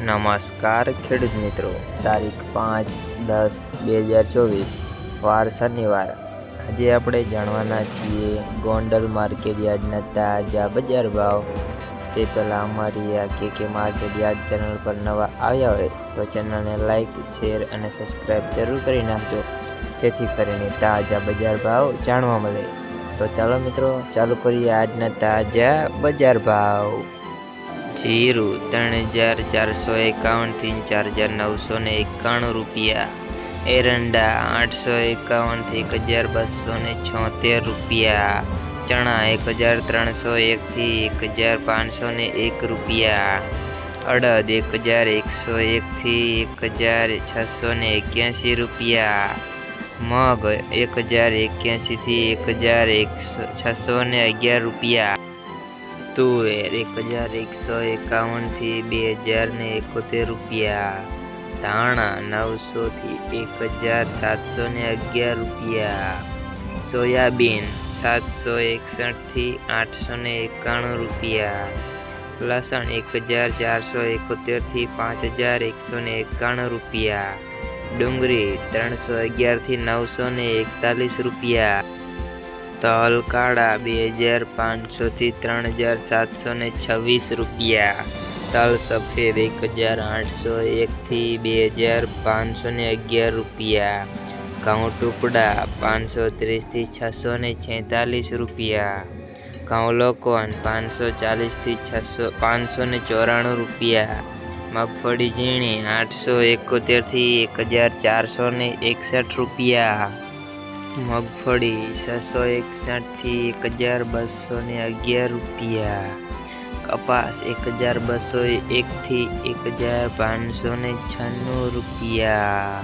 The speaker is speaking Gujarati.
નમસ્કાર ખેડૂત મિત્રો, તારીખ 5/10/2024 વાર શનિવાર। આજે આપણે જાણવાના છીએ ગોંડલ માર્કેટ યાર્ડના તાજા બજાર ભાવ। તે પહેલાં અમારી આ કે માર્કેટ યાર્ડ ચેનલ પર નવા આવ્યા હોય તો ચેનલને લાઇક, શેર અને સબસ્ક્રાઈબ જરૂર કરી નાખજો, જેથી કરીને તાજા બજાર ભાવ જાણવા મળે। તો ચાલો મિત્રો, ચાલુ કરીએ આજના તાજા બજાર ભાવ। જીરું 3451 થી 4991 રૂપિયા। એરંડા 851 થી 1276 રૂપિયા। ચણા 1301 થી 1501 રૂપિયા। અડદ 1101 થી 1681 રૂપિયા। મગ 1081 થી 1611 રૂપિયા। તુવેર 1151 થી 2071 રૂપિયા। ધાણા 900 થી 1711 રૂપિયા। સોયાબીન 761 થી 891 રૂપિયા। લસણ 1471 થી 5191 રૂપિયા। ડુંગળી 311 થી 941 રૂપિયા। તલ કાળા 2500 થી 3726 રૂપિયા। તલ સફેદ 1801 થી 2511 રૂપિયા। ઘઉં ટુકડા 530 થી 646 રૂપિયા। ઘઉં લોકવન 540 થી 594 રૂપિયા। મગફળી ઝીણી 871 થી 1461 રૂપિયા। મગફળી 661 થી 1211 રૂપિયા। કપાસ 1201 થી 1596 રૂપિયા।